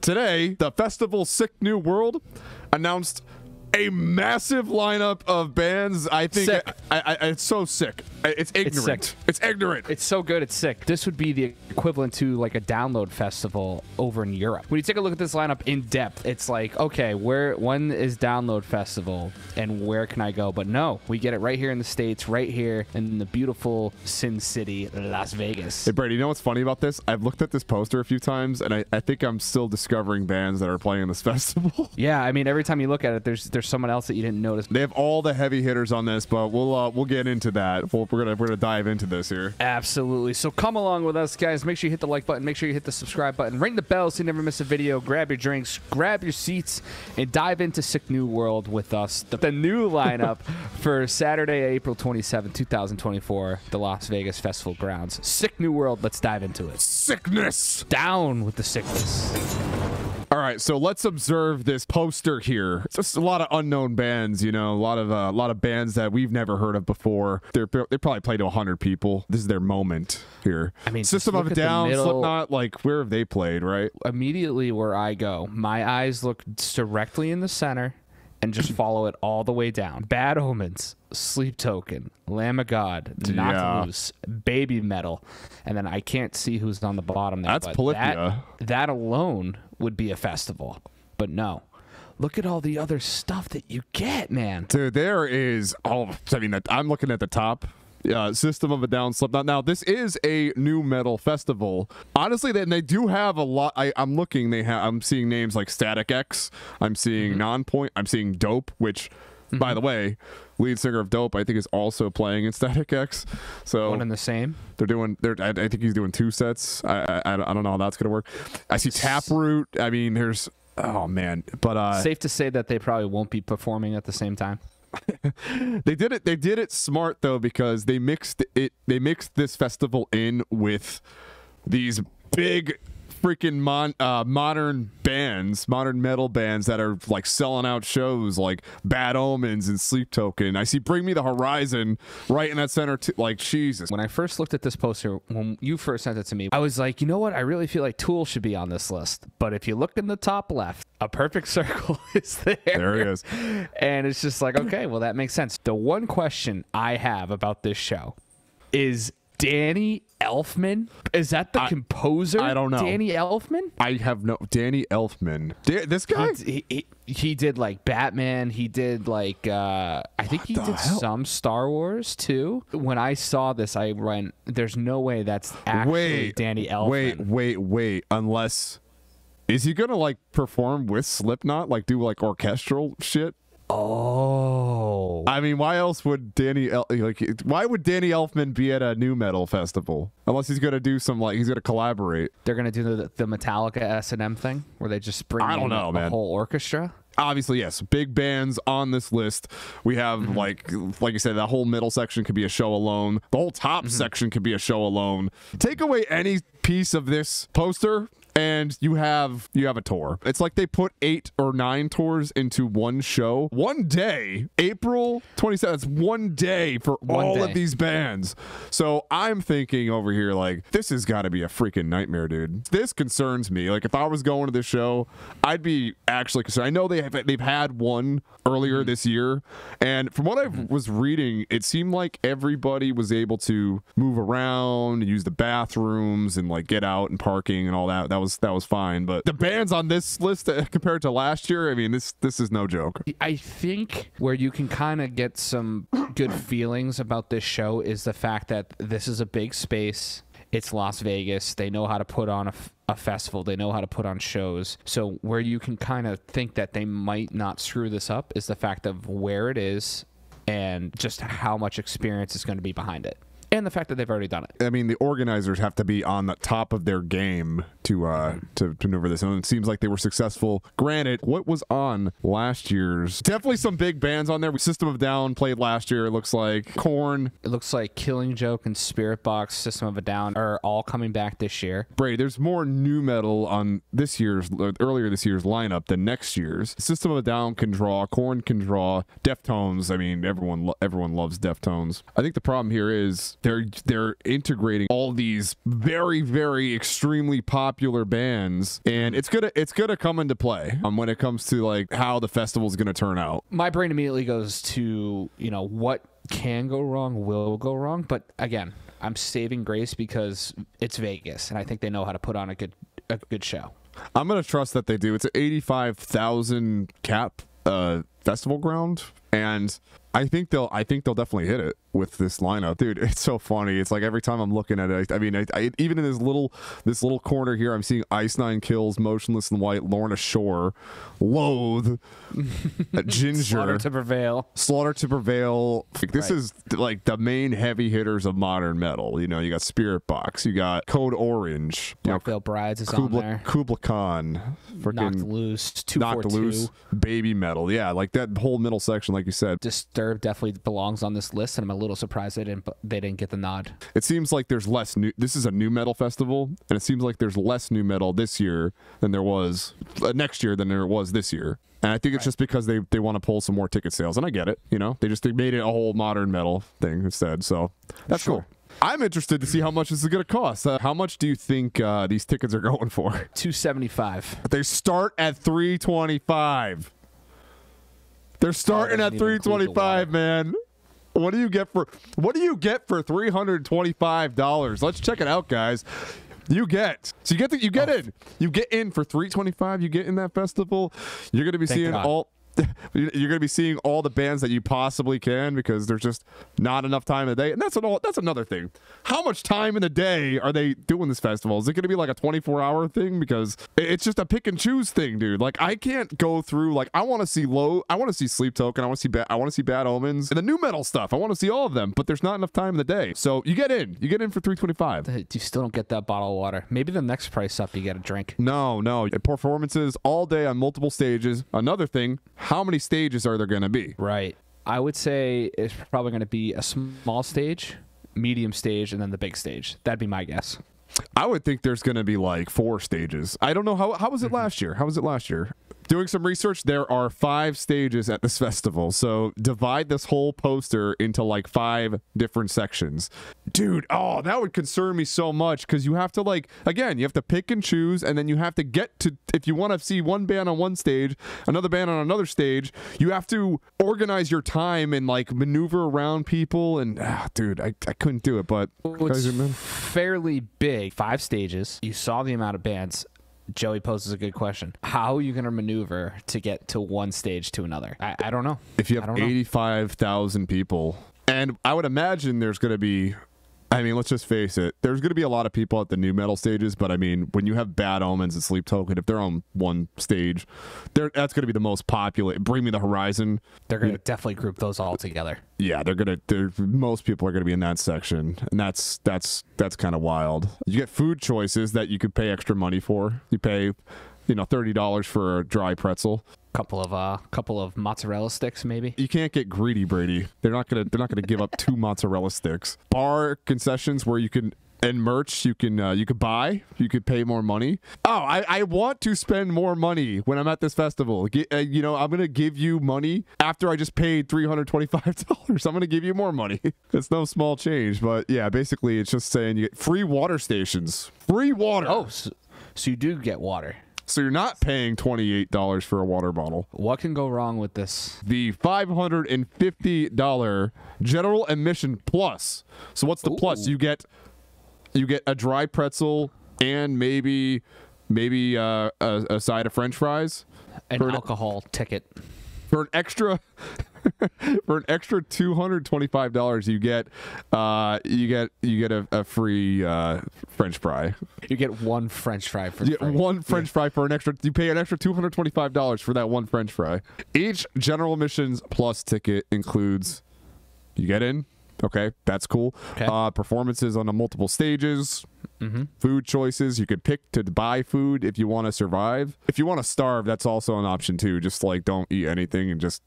today, the festival Sick New World announced a massive lineup of bands. I think it's so sick. It's ignorant. It's ignorant. It's so good. It's sick. This would be the equivalent to like a download festival over in Europe. When you take a look at this lineup in depth, it's like, okay, when is download festival and where can I go? But no, we get it right here in the States, right here in the beautiful Sin City, Las Vegas. Hey, Brady, you know what's funny about this? I've looked at this poster a few times, and I think I'm still discovering bands that are playing this festival. Yeah, I mean, every time you look at it, there's someone else that you didn't notice. They have all the heavy hitters on this, but we'll get into that. We're gonna dive into this here. Absolutely. So come along with us, guys. Make sure you hit the like button. Make sure you hit the subscribe button. Ring the bell so you never miss a video. Grab your drinks, grab your seats, and dive into Sick New World with us. The new lineup for Saturday, April 27, 2024, the Las Vegas Festival grounds. Sick New World. Let's dive into it. Sickness. Down with the sickness. All right, so let's observe this poster here. It's just a lot of unknown bands, you know, a lot of bands that we've never heard of before. They probably play to 100 people. This is their moment here. I mean, System of a Down, Slipknot, like where have they played, right? Immediately where I go, my eyes look directly in the center and just follow it all the way down. Bad Omens, Sleep Token, Lamb of God, Knocked Loose, Baby Metal, and then I can't see who's on the bottom there. That's Polyphia. That alone would be a festival, but no. Look at all the other stuff that you get, man. Dude, there is I'm looking at the top. System of a Down, Slipknot. Now, this is a new metal festival. Honestly, they do have a lot. I'm seeing names like Static X. I'm seeing Nonpoint. I'm seeing Dope, which, by the way, lead singer of Dope, I think, is also playing in Static X. So one and the same. I think he's doing 2 sets. I don't know how that's gonna work. I see Taproot. I mean, there's but safe to say that they probably won't be performing at the same time. They did it smart though, because they mixed this festival in with these big freaking modern metal bands that are like selling out shows, like Bad Omens and Sleep Token. I see Bring Me the Horizon right in that center too. Like, Jesus. When I first looked at this poster, when you first sent it to me, I was like, you know what? I really feel like Tool should be on this list. But if you look in the top left, A Perfect Circle is there. There it is. And it's just like, okay, well, that makes sense. The one question I have about this show is Danny Elfman? Is that the composer? I don't know. Danny Elfman? I have no... Danny Elfman. This guy? He did like Batman. He did like... I think he did some Star Wars too. When I saw this, I went, there's no way that's actually Danny Elfman. Wait. Unless... Is he gonna like perform with Slipknot? Like do like orchestral shit? Oh, I mean, why else would why would Danny Elfman be at a new metal festival unless he's gonna do he's gonna collaborate? They're gonna do the Metallica S&M thing where they just bring in a whole orchestra. Obviously, yes. Big bands on this list. We have like you said, that whole middle section could be a show alone. The whole top section could be a show alone. Take away any piece of this poster, and you have a tour. It's like they put 8 or 9 tours into one show. One day, April 27th, that's one day for all of these bands. So I'm thinking over here, like, this has got to be a freaking nightmare, dude. This concerns me. Like, if I was going to this show, I'd be actually concerned. I know they've had one earlier this year, and from what I was reading, it seemed like everybody was able to move around, use the bathrooms, and like get out and parking and all that. That was fine. But the bands on this list compared to last year, I mean, this is no joke. I think where you can kind of get some good feelings about this show is the fact that this is a big space. It's Las Vegas. They know how to put on a festival. They know how to put on shows. So where you can kind of think that they might not screw this up is the fact of where it is and just how much experience is going to be behind it. And the fact that they've already done it. I mean, the organizers have to be on the top of their game to maneuver this, and it seems like they were successful. Granted, what was on last year's? Definitely some big bands on there. System of a Down played last year. It looks like Korn. It looks like Killing Joke and Spirit Box, System of a Down are all coming back this year. Brady, there's more new metal on earlier this year's lineup than next year's. System of a Down can draw. Korn can draw. Deftones. I mean, everyone loves Deftones. I think the problem here is they're integrating all these very, very extremely popular popular bands, and it's gonna come into play when it comes to like how the festival's gonna turn out. My brain immediately goes to, what can go wrong will go wrong, but again, I'm saving grace because it's Vegas, and I think they know how to put on a good show. I'm gonna trust that they do. It's an 85,000 cap festival ground, and I think they'll definitely hit it with this lineup, dude. It's so funny. It's like every time I'm looking at it, I mean, I even in this little corner here, I'm seeing Ice Nine Kills, Motionless in White, Lorna Shore, Loathe, Ginger, Slaughter to Prevail. Like, this is like the main heavy hitters of modern metal. You got Spirit Box, you got Code Orange, Black Veil Brides is on there. Kubla Khan, Knocked Loose, 242, Baby Metal. Yeah, like that whole middle section, like you said. Disturbed definitely belongs on this list, and I'm a little surprised they didn't get the nod. It seems like there's less new. This is a new metal festival, and it seems like there's less new metal this year than there was next year than there was this year. And I think it's just because they want to pull some more ticket sales, and I get it. They made it a whole modern metal thing instead. So that's cool. I'm interested to see how much this is going to cost. How much do you think these tickets are going for? $275. They start at $325. They're starting at $325, man. What do you get for $325? Let's check it out, guys. You get in for $325. You get in that festival. You're going to be seeing all. You're going to be seeing all the bands that you possibly can because there's just not enough time in the day. And that's another thing. How much time in the day are they doing this festival? Is it going to be like a 24-hour thing? Because it's just a pick and choose thing, dude. Like, I can't go through, like, I want to see Sleep Token, I want to see Bad Omens, and the new metal stuff. I want to see all of them, but there's not enough time in the day. So you get in for $325. You still don't get that bottle of water. Maybe the next price up, you get a drink. No. Performances all day on multiple stages. Another thing, how many stages are there going to be? Right. I would say it's probably going to be a small stage, medium stage, and then the big stage. That'd be my guess. I would think there's going to be like 4 stages. I don't know. How was it last year? Doing some research, there are 5 stages at this festival. So divide this whole poster into like 5 different sections. Dude, that would concern me so much because you have to you have to pick and choose, and then you have to get to, if you want to see one band on one stage, another band on another stage, you have to organize your time and like maneuver around people. And dude, I couldn't do it, but it's fairly big. 5 stages. You saw the amount of bands. Joey poses a good question. How are you going to maneuver to get to one stage to another? I don't know. If you have 85,000 people, and I would imagine there's going to be, let's just face it, there's going to be a lot of people at the new metal stages, but when you have Bad Omens and Sleep Token, if they're on one stage, that's going to be the most popular. Bring Me the Horizon. They're going to definitely group those all together. Yeah, most people are going to be in that section, and that's kind of wild. You get food choices that you could pay extra money for. You pay, $30 for a dry pretzel. Couple of mozzarella sticks, maybe. You can't get greedy, Brady. They're not gonna give up 2 mozzarella sticks. Bar concessions where you can, and merch you could buy. You could pay more money. I want to spend more money when I'm at this festival. I'm gonna give you money after I just paid $325. I'm gonna give you more money. It's no small change, but yeah, basically it's just saying you get free water stations. Free water. Oh, so you do get water. So you're not paying $28 for a water bottle. What can go wrong with this? The $550 general admission plus. So what's the plus? You get a dry pretzel and maybe a side of French fries. An alcohol ticket. For an extra $225, you get a free French fry. You get one French fry for free. One French fry for an extra. You pay an extra $225 for that one French fry. Each general admissions plus ticket includes, you get in. Okay, that's cool. Okay. Performances on the multiple stages. Mm-hmm. Food choices. You could pick to buy food if you want to survive. If you want to starve, that's also an option too. Just like don't eat anything and just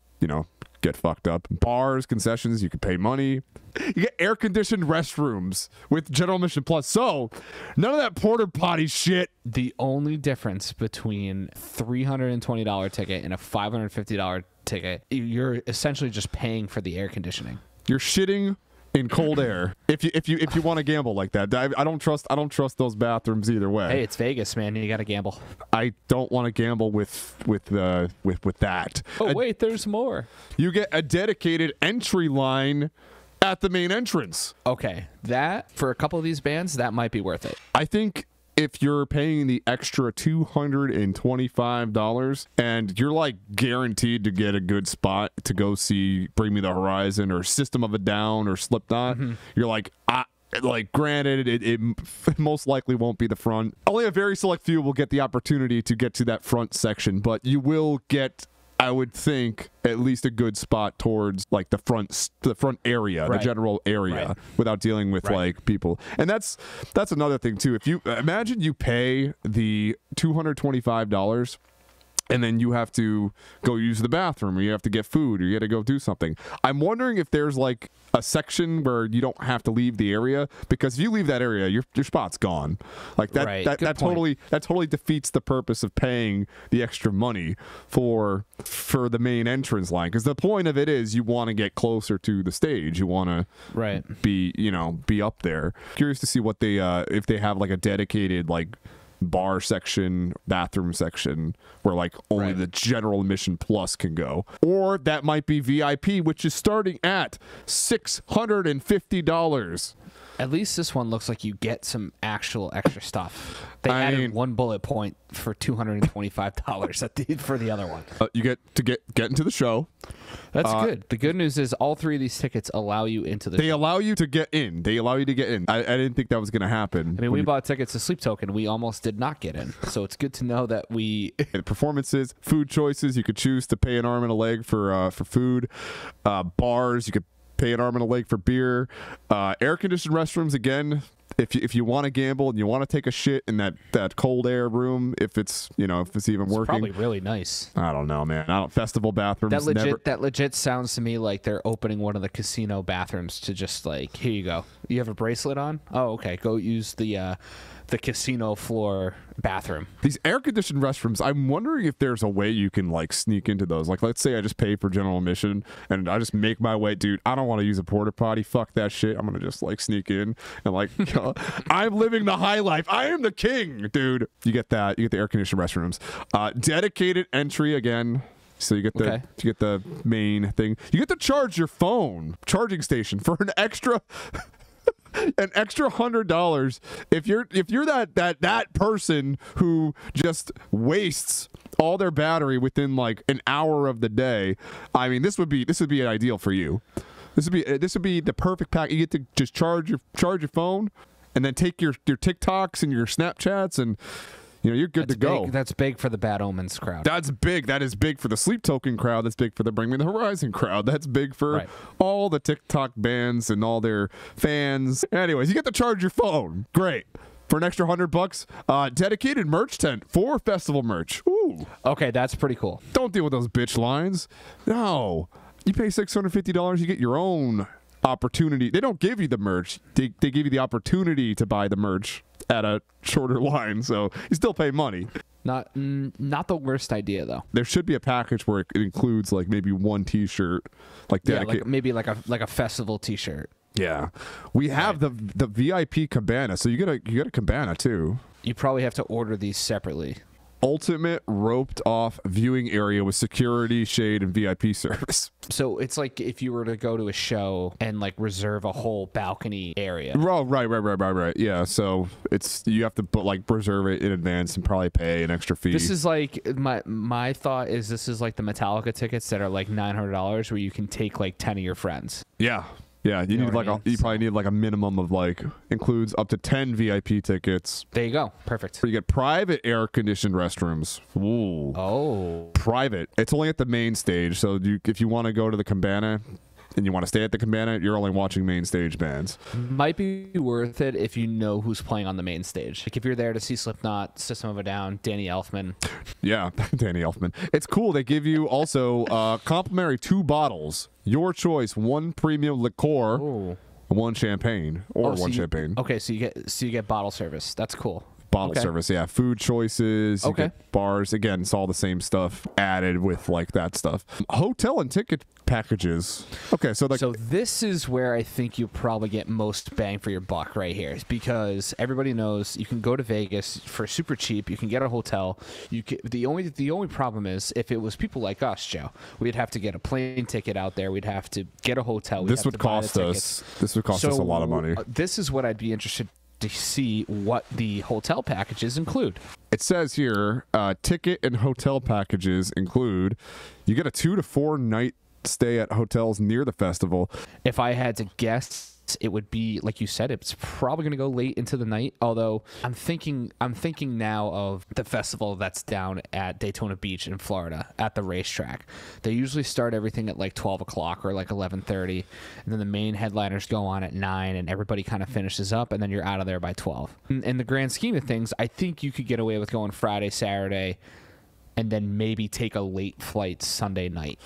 get fucked up. Bars, concessions, you could pay money. You get air-conditioned restrooms with general admission plus. So none of that porta potty shit. The only difference between $320 ticket and a $550 ticket, you're essentially just paying for the air conditioning. You're shitting in cold air. If you want to gamble like that, I don't trust those bathrooms either way. Hey, it's Vegas, man. You got to gamble. I don't want to gamble with that. Oh wait, there's more. You get a dedicated entry line at the main entrance. Okay, that for a couple of these bands, that might be worth it. I think if you're paying the extra $225 and you're like guaranteed to get a good spot to go see Bring Me the Horizon or System of a Down or Slipknot, you're like, granted, it most likely won't be the front. Only a very select few will get the opportunity to get to that front section, but you will get, I would think, at least a good spot towards like the front area, the general area, without dealing with like people. And that's another thing too. If you imagine you pay the $225 and then you have to go use the bathroom, or you have to get food, or you got to go do something. I'm wondering if there's like a section where you don't have to leave the area, because if you leave that area, your spot's gone. Like that totally defeats the purpose of paying the extra money for the main entrance line. Because the point of it is you want to get closer to the stage. You want to be up there. Curious to see what they if they have like a dedicated like bar section, bathroom section, where like only the general admission plus can go. Or that might be VIP, which is starting at $650. At least this one looks like you get some actual extra stuff. They added one bullet point for $225 for the other one. You get to get into the show. That's good. The good news is all three of these tickets allow you into the show. They allow you to get in. I didn't think that was going to happen. I mean, we bought tickets to Sleep Token. We almost did not get in. So it's good to know that we... Performances, food choices. You could choose to pay an arm and a leg for food. Bars, you could pay an arm and a leg for beer. Air-conditioned restrooms, again, if you want to gamble and you want to take a shit in that cold air room, if it's even working. Probably really nice. I don't know, man. Festival bathrooms. That legit sounds to me like they're opening one of the casino bathrooms to just like, here you go. You have a bracelet on? Oh, okay. Go use the casino floor bathroom. These air-conditioned restrooms, I'm wondering if there's a way you can like sneak into those. Like, let's say I just pay for general admission and I just make my way. Dude, I don't want to use a porta potty. Fuck that shit. I'm gonna just like sneak in and like I'm living the high life. I am the king, dude. You get that. You get the air-conditioned restrooms. Dedicated entry again. So you get the main thing. You get to charge your phone charging station for an extra $100 if you're that person who just wastes all their battery within like an hour of the day. I mean, this would be ideal for you. This would be the perfect pack. You get to just charge your phone and then take your TikToks and your Snapchats, and you're good to go. That's big for the Bad Omens crowd. That's big. That is big for the Sleep Token crowd. That's big for the Bring Me the Horizon crowd. That's big for all the TikTok bands and all their fans. Anyways, you get to charge your phone. Great. For an extra $100, dedicated merch tent for festival merch. Ooh. Okay, that's pretty cool. Don't deal with those bitch lines. No. You pay $650, you get your own opportunity. They don't give you the merch. They give you the opportunity to buy the merch at a shorter line, so you still pay money. Not the worst idea though. There should be a package where it includes like maybe one T-shirt, like dedicated. Maybe like a festival T-shirt. Yeah, we have the VIP cabana, so you get a cabana too. You probably have to order these separately. Ultimate roped off viewing area with security, shade, and VIP service. So it's like if you were to go to a show and like reserve a whole balcony area. Oh, right. Yeah, so you have to reserve it in advance and probably pay an extra fee. This is like my thought is this is like the Metallica tickets that are like $900 where you can take like 10 of your friends. Yeah. Yeah, you probably need like a minimum of like includes up to 10 VIP tickets. There you go. Perfect. You get private air conditioned restrooms. Ooh. Oh. Private. It's only at the main stage. So if you want to go to the cabana and you want to stay at the cabana, you're only watching main stage bands. Might be worth it if you know who's playing on the main stage. Like if you're there to see Slipknot, System of a Down, Danny Elfman. Yeah, Danny Elfman. It's cool. They give you also complimentary 2 bottles. Your choice, 1 premium liqueur, 1 champagne, or 1 champagne. Okay, so you get bottle service. That's cool. Bottle Okay. service, yeah. Food choices, you Okay. get bars. Again, it's all the same stuff added with like that stuff. Hotel and ticket packages. Okay, so like So this is where I think you probably get most bang for your buck right here, because everybody knows you can go to Vegas for super cheap. You can get a hotel. The only problem is if it was people like us, Joe, we'd have to get a plane ticket out there. We'd have to get a hotel. this would cost us. This would cost us a lot of money. This is what I'd be interested to see what the hotel packages include. It says here, ticket and hotel packages include. You get a 2 to 4 night stay at hotels near the festival. If I had to guess, it would be like you said. It's probably going to go late into the night. Although I'm thinking now of the festival that's down at Daytona Beach in Florida at the racetrack. They usually start everything at like 12 o'clock or like 11:30, and then the main headliners go on at 9, and everybody kind of finishes up, and then you're out of there by 12. In the grand scheme of things, I think you could get away with going Friday, Saturday, and then maybe take a late flight Sunday night.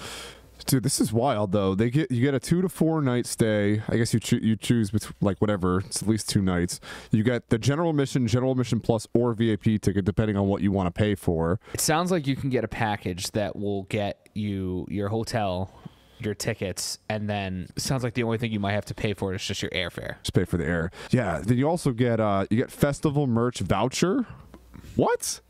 Dude, this is wild though. You get a 2 to 4 night stay. I guess you choose like whatever. It's at least 2 nights. You get the general admission plus, or VIP ticket depending on what you want to pay for. It sounds like you can get a package that will get you your hotel, your tickets, and then it sounds like the only thing you might have to pay for is just your airfare. Just pay for the air. Yeah. Then you also get festival merch voucher. What?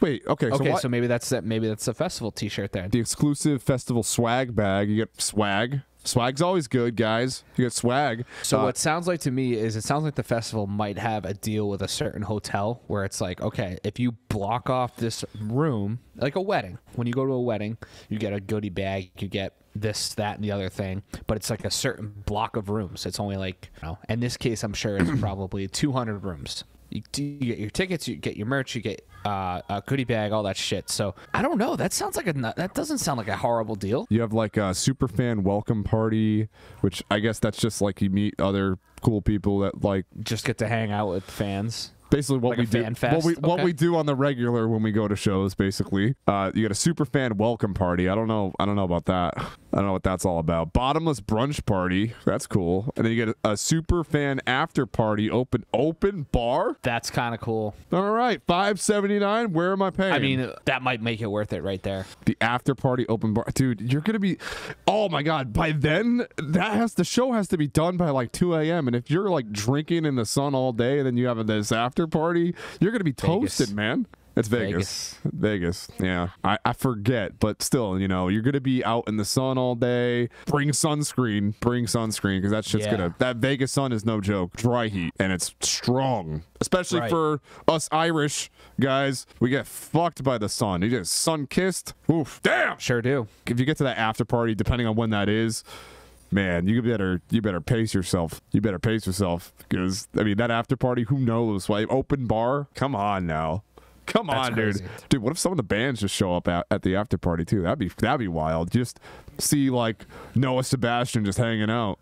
Wait, okay. So maybe that's a festival T-shirt there. The exclusive festival swag bag. You get swag. Swag's always good, guys. You get swag. So what sounds like to me is it sounds like the festival might have a deal with a certain hotel where it's like, okay, if you block off this room, like a wedding. When you go to a wedding, you get a goodie bag. You get this, that, and the other thing, but it's like a certain block of rooms. It's only like, in this case, I'm sure it's probably 200 rooms. You get your tickets, you get your merch, you get a goodie bag, all that shit. So I don't know. That doesn't sound like a horrible deal. You have like a super fan welcome party, which I guess that's just like you meet other cool people that like just get to hang out with fans. Basically what like we do, what we do on the regular when we go to shows. Basically, you get a super fan welcome party. I don't know about that. I don't know what that's all about. Bottomless brunch party. That's cool. And then you get a super fan after party. Open bar. That's kind of cool. All right, $5.79. Where am I paying? I mean, that might make it worth it right there. The after party open bar, dude. You're gonna be. Oh my god! By then, the show has to be done by like 2 a.m. And if you're like drinking in the sun all day, and then you have this after party, you're gonna be toasted, man. It's Vegas. Yeah. I forget, but still, you're going to be out in the sun all day. Bring sunscreen, because that shit's that Vegas sun is no joke. Dry heat, and it's strong. Especially for us Irish guys. We get fucked by the sun. You get sun-kissed. Oof. Damn. Sure do. If you get to that after party, depending on when that is, man, you better pace yourself. You better pace yourself, because, I mean, that after party, who knows? Like, open bar? Come on now. Come on, dude. Dude, what if some of the bands just show up at the after party too? That'd be wild. Just see like Noah Sebastian just hanging out.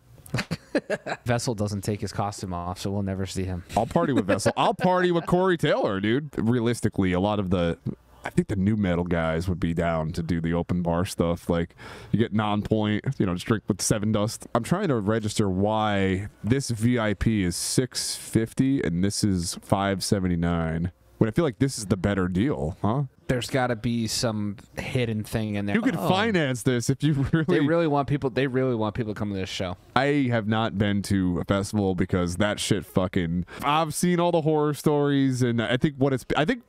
Vessel doesn't take his costume off, so we'll never see him. I'll party with Vessel. I'll party with Corey Taylor, dude. Realistically, I think the new metal guys would be down to do the open bar stuff. Like, you get non-point, just drink with Seven Dust. I'm trying to register why this VIP is $6.50 and this is $5.79. But I feel like this is the better deal, huh? There's got to be some hidden thing in there. You could finance this if you really. They really want people to come to this show. I have not been to a festival because that shit fucking. I've seen all the horror stories, and I think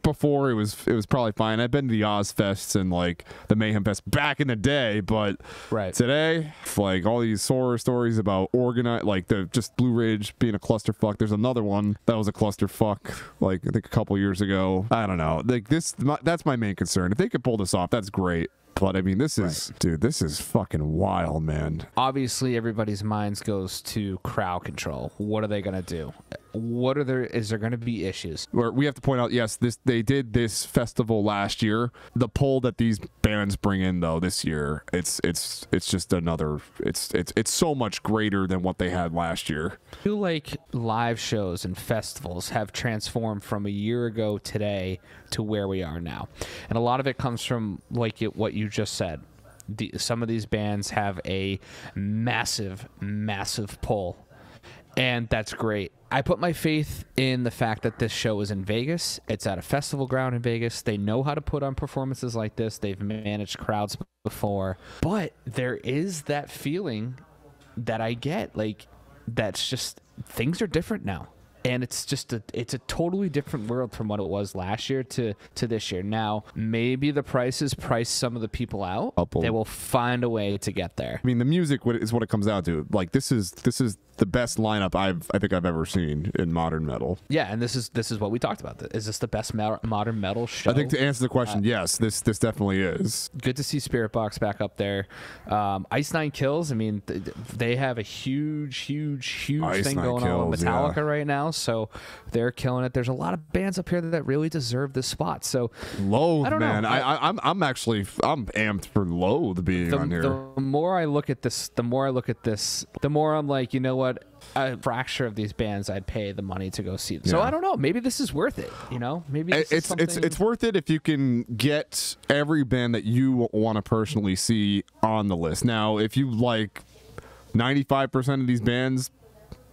before it was probably fine. I've been to the Ozfests and like the Mayhem Fest back in the day, but today, like all these horror stories about like the just Blue Ridge being a clusterfuck. There's another one that was a clusterfuck, like I think a couple years ago. I don't know. Like that's my main concern. If they could pull this off, that's great. But I mean, this is fucking wild, man. Obviously, everybody's minds goes to crowd control. What are they gonna do? Is there gonna be issues? Where we have to point out, yes, they did this festival last year. The pull that these bands bring in though this year, it's just another. It's so much greater than what they had last year. I feel like live shows and festivals have transformed from a year ago today to where we are now, and a lot of it comes from what you just said. Some of these bands have a massive pull, And that's great. I put my faith in the fact that this show is in Vegas. It's at a festival ground in Vegas. They know how to put on performances like this. They've managed crowds before. But there is that feeling that I get, like, that's just, things are different now. And it's just it's a totally different world from what it was last year to this year. Now, maybe the prices price some of the people out. They will find a way to get there. I mean, the music is what it comes down to. Like, this is the best lineup I think I've ever seen in modern metal. Yeah, and this is what we talked about. Is this the best modern metal show? I think to answer the question, yes, this definitely is. Good to see Spirit Box back up there. Ice Nine Kills. I mean, they have a huge thing going on with Metallica right now. So they're killing it. There's a lot of bands up here that really deserve this spot. So Loathe, I don't man. know. I'm amped for Loathe being on here. The more I look at this, the more I'm like, you know what? A fraction of these bands I'd pay the money to go see them. So I don't know. Maybe this is worth it. You know, maybe it's worth it if you can get every band that you want to personally see on the list. Now, if you like 95% of these bands,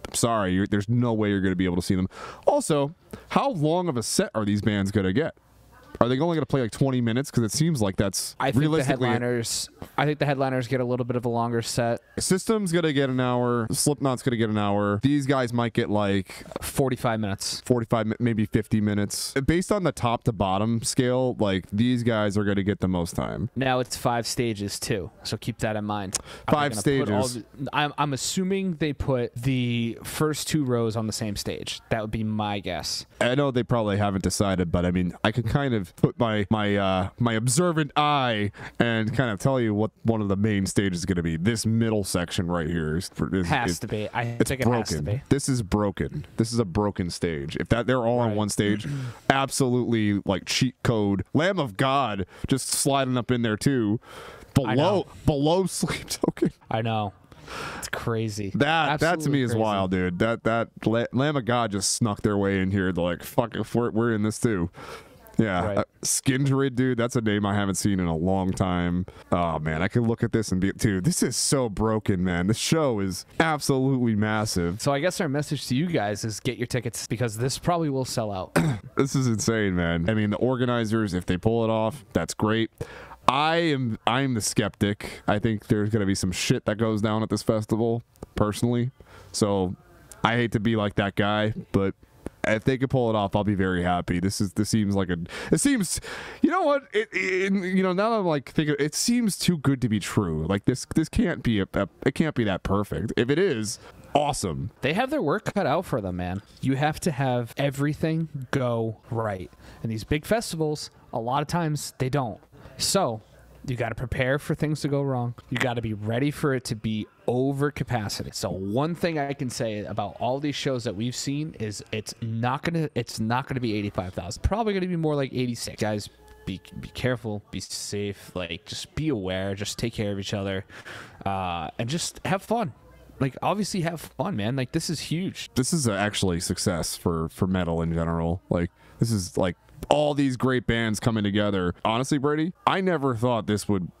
I'm sorry, there's no way you're going to be able to see them. Also, how long of a set are these bands going to get? Are they only going to play like 20 minutes? Because it seems like that's realistically. I think the headliners get a little bit of a longer set. System's going to get an hour. Slipknot's going to get an hour. These guys might get like 45 minutes. 45, maybe 50 minutes. Based on the top to bottom scale, like these guys are going to get the most time. Now it's 5 stages too, so keep that in mind. 5 stages. I'm assuming they put the first 2 rows on the same stage. That would be my guess. I know they probably haven't decided, but I mean, I can kind of put my observant eye and kind of tell you what one of the main stages is going to be. This middle section right here has to be. I think it has to be. This is broken. This is a broken stage. If they're all on one stage, absolutely like cheat code. Lamb of God just sliding up in there too. Below Sleep Token. I know. It's crazy. That to me is wild, dude. That Lamb of God just snuck their way in here. They're like, fuck, if we're in this too. Yeah, right. Skindred, dude, that's a name I haven't seen in a long time. Oh, man, I can look at this and be, dude, this is so broken, man. This show is absolutely massive. So I guess our message to you guys is get your tickets because this probably will sell out. This is insane, man. I mean, the organizers, if they pull it off, that's great. I'm the skeptic. I think there's going to be some shit that goes down at this festival, personally. So I hate to be like that guy, but if they could pull it off, I'll be very happy. This seems like you know what? Now that I'm like thinking, it seems too good to be true. Like this can't be it can't be that perfect. If it is, awesome. They have their work cut out for them, man. You have to have everything go right. And these big festivals, a lot of times they don't. So you got to prepare for things to go wrong. You got to be ready for it to be over capacity. So one thing I can say about all these shows that we've seen is it's not gonna be 85,000. Probably gonna be more like 86. Guys, be careful, be safe. Like just be aware. Just take care of each other, and just have fun. Like obviously have fun, man. Like this is huge. This is actually success for metal in general. Like this is like all these great bands coming together. Honestly, Brady, I never thought this would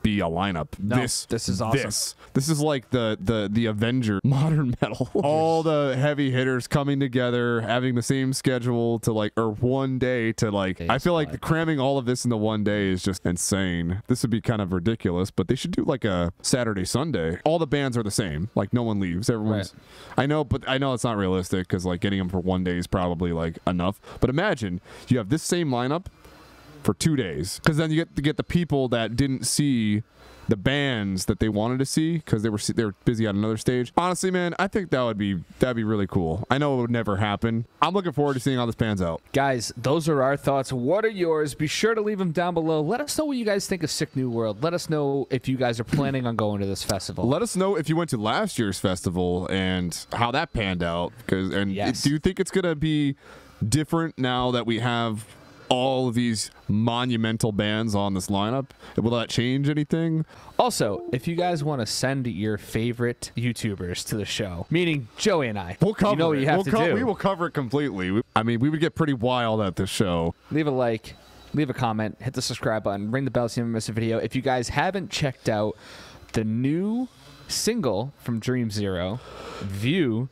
be a lineup. No, this is awesome. This is like the Avenger modern metal. All the heavy hitters coming together, having the same schedule to like, or one day to like. I feel like cramming all of this into one day is just insane. This would be kind of ridiculous, but they should do like a Saturday, Sunday. All the bands are the same. Like no one leaves. Everyone's. Right. I know it's not realistic because like getting them for one day is probably like enough. But imagine you have this same lineup for 2 days, because then you get to get the people that didn't see the bands that they wanted to see because they were busy on another stage. Honestly, man, I think that'd be really cool. I know it would never happen. I'm looking forward to seeing how this pans out. Guys, those are our thoughts. What are yours? Be sure to leave them down below. Let us know what you guys think of Sick New World. Let us know if you guys are planning on going to this festival. Let us know if you went to last year's festival and how that panned out. Do you think it's gonna be different now that we have all of these monumental bands on this lineup? Will that change anything? Also, if you guys want to send your favorite YouTubers to the show, meaning Joey and I, we'll cover what you have to do. We will cover it completely. I mean, we would get pretty wild at this show. Leave a like, leave a comment, hit the subscribe button, ring the bell so you never miss a video. If you guys haven't checked out the new single from Dream Zero, View.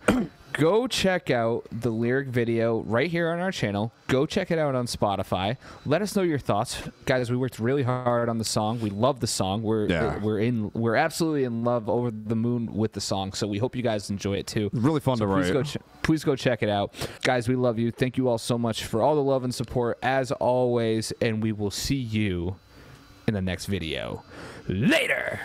Go check out the lyric video right here on our channel. Go check it out on Spotify. Let us know your thoughts, guys. We worked really hard on the song. We love the song. We're absolutely in love, over the moon with the song. So we hope you guys enjoy it too. Really fun to write. Please go check it out, guys. We love you. Thank you all so much for all the love and support as always, and we will see you in the next video. Later.